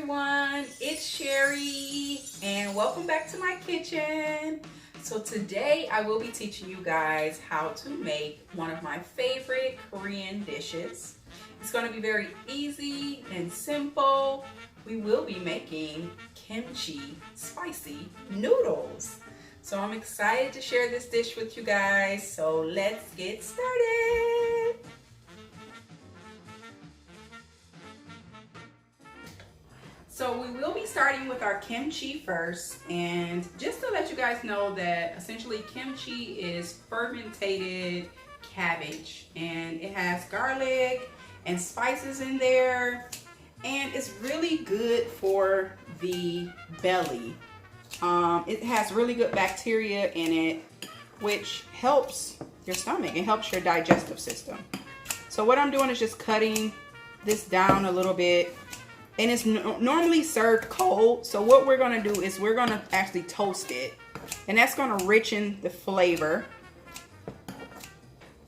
everyone, it's Sherry and welcome back to my kitchen. So today I will be teaching you guys how to make one of my favorite Korean dishes. It's going to be very easy and simple. We will be making kimchi spicy noodles. So I'm excited to share this dish with you guys. So let's get started. So we will be starting with our kimchi first, and just to let you guys know that essentially kimchi is fermented cabbage, and it has garlic and spices in there, and it's really good for the belly. It has really good bacteria in it, which helps your stomach. It helps your digestive system. So what I'm doing is just cutting this down a little bit. And it's normally served cold. So what we're going to do is we're going to actually toast it. And that's going to richen the flavor.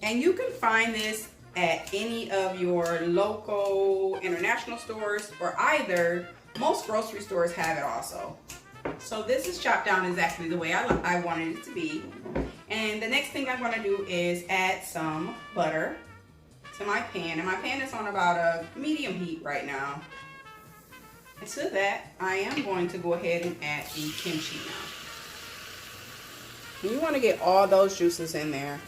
And you can find this at any of your local international stores, or either most grocery stores have it also. So this is chopped down exactly the way I wanted it to be. And the next thing I'm going to do is add some butter to my pan. And my pan is on about a medium heat right now. And to that, I am going to go ahead and add the kimchi now. And you want to get all those juices in there.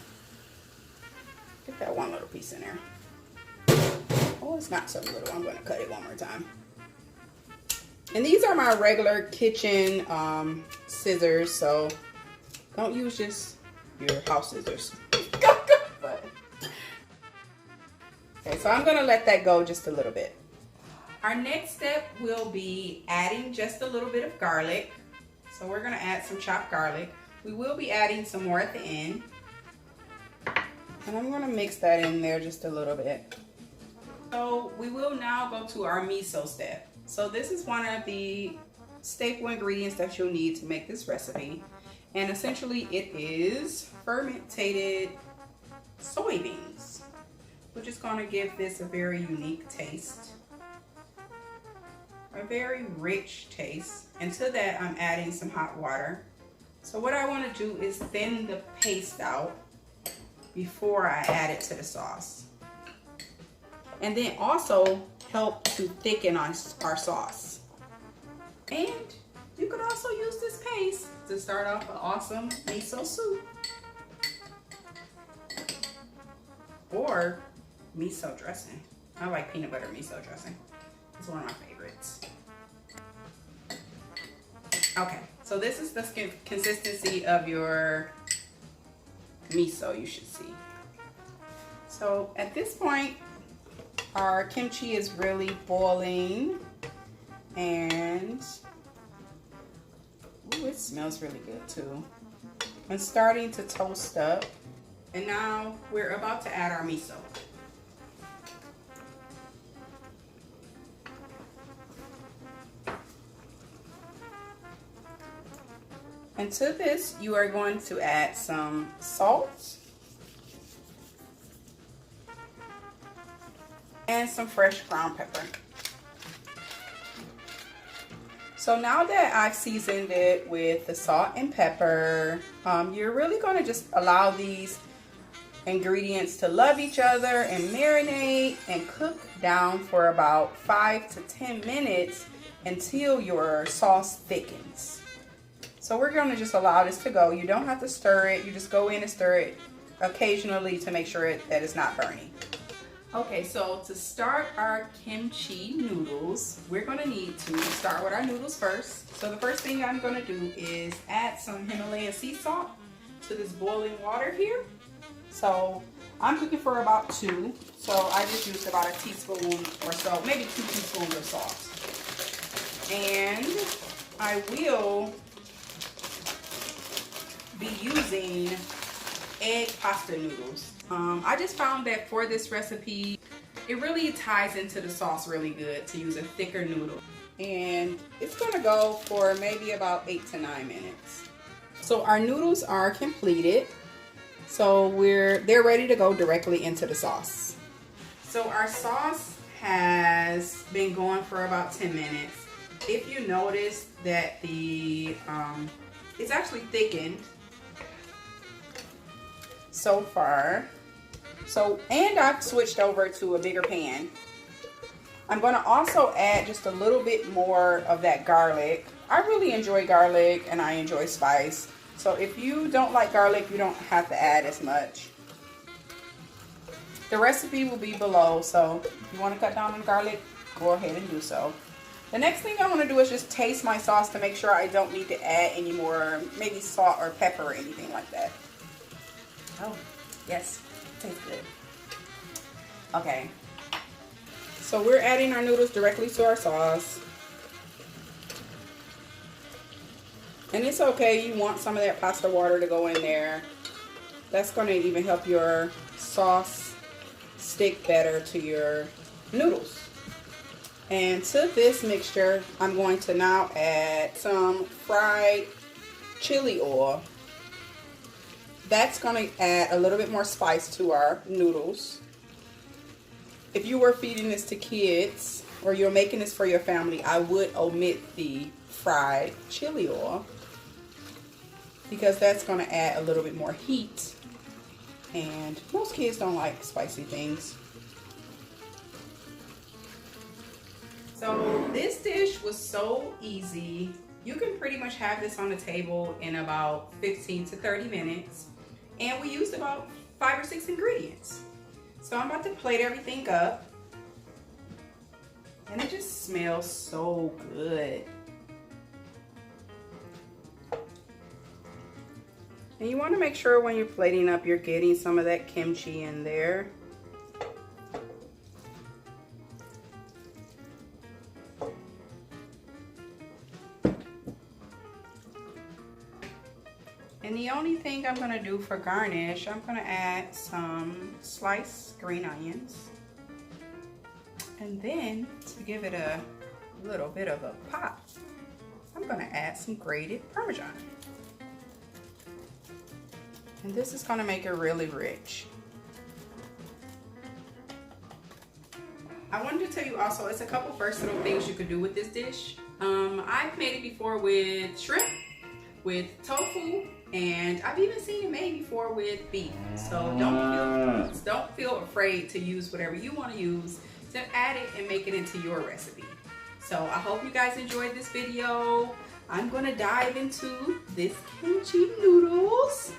Get that one little piece in there. Oh, it's not so little. I'm going to cut it one more time. And these are my regular kitchen scissors, so don't use just your house scissors. Okay, so I'm going to let that go just a little bit. Our next step will be adding just a little bit of garlic. So we're going to add some chopped garlic. We will be adding some more at the end. And I'm going to mix that in there just a little bit. So we will now go to our miso step. So this is one of the staple ingredients that you'll need to make this recipe. And essentially it is fermented soybeans, which is going to give this a very unique taste. A very rich taste. And to that I'm adding some hot water. So what I want to do is thin the paste out before I add it to the sauce. And then also help to thicken our sauce. And you can also use this paste to start off an awesome miso soup. Or miso dressing. I like peanut butter miso dressing. It's one of my favorites. Okay, so this is the consistency of your miso, you should see. So at this point, our kimchi is really boiling, and ooh, it smells really good too. It's starting to toast up, and now we're about to add our miso. And to this, you are going to add some salt and some fresh ground pepper. So now that I've seasoned it with the salt and pepper, you're really going to just allow these ingredients to love each other and marinate and cook down for about 5 to 10 minutes until your sauce thickens. So we're going to just allow this to go. You don't have to stir it. You just go in and stir it occasionally to make sure that it's not burning. Okay, so to start our kimchi noodles, we're going to need to start with our noodles first. So the first thing I'm going to do is add some Himalayan sea salt to this boiling water here. So I'm cooking for about 2. So I just used about a teaspoon or so, maybe 2 teaspoons of salt. And I will be using egg pasta noodles. I just found that for this recipe, it really ties into the sauce really good to use a thicker noodle. And it's gonna go for maybe about 8 to 9 minutes. So our noodles are completed. So they're ready to go directly into the sauce. So our sauce has been going for about 10 minutes. if you notice that the it's actually thickened so far. So, and I've switched over to a bigger pan. I'm going to also add just a little bit more of that garlic. I really enjoy garlic and I enjoy spice. So if you don't like garlic, you don't have to add as much. The recipe will be below, so if you want to cut down on garlic, go ahead and do so. The next thing I want to do is just taste my sauce to make sure I don't need to add any more, maybe salt or pepper or anything like that. Oh, yes, tastes good. Okay, so we're adding our noodles directly to our sauce. And it's okay, you want some of that pasta water to go in there. That's going to even help your sauce stick better to your noodles. And to this mixture, I'm going to now add some fried chili oil. That's going to add a little bit more spice to our noodles. If you were feeding this to kids or you're making this for your family, I would omit the fried chili oil because that's going to add a little bit more heat. And most kids don't like spicy things. So this dish was so easy. You can pretty much have this on the table in about 15 to 30 minutes. And we used about 5 or 6 ingredients. So I'm about to plate everything up. And it just smells so good. And you want to make sure when you're plating up, you're getting some of that kimchi in there. And the only thing I'm going to do for garnish, I'm going to add some sliced green onions. And then, to give it a little bit of a pop, I'm going to add some grated Parmesan. And this is going to make it really rich. I wanted to tell you also, it's a couple versatile things you could do with this dish. I've made it before with shrimp, with tofu, and I've even seen it made before with beef. So don't feel afraid to use whatever you want to use to add it and make it into your recipe. So I hope you guys enjoyed this video. I'm going to dive into this kimchi noodles.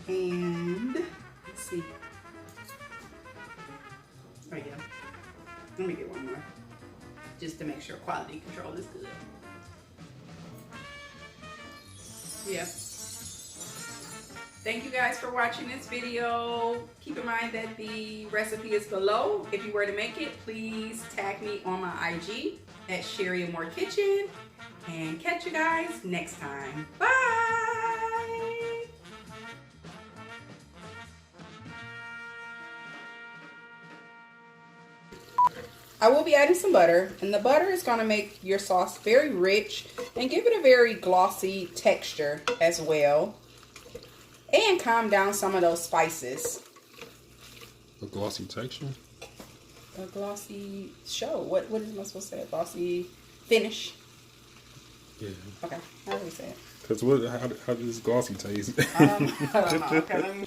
And let's see. Oh yeah. Let me get one more, just to make sure quality control is good. Yeah. Thank you guys for watching this video. Keep in mind that the recipe is below. If you were to make it, please tag me on my IG at Sherry and More Kitchen. And catch you guys next time. Bye! I will be adding some butter, and the butter is going to make your sauce very rich and give it a very glossy texture as well, and calm down some of those spices. A glossy texture? A glossy show. What is I supposed to say? A glossy finish? Yeah. Okay, how do we say it? Because how does glossy taste? I don't know. Okay, let me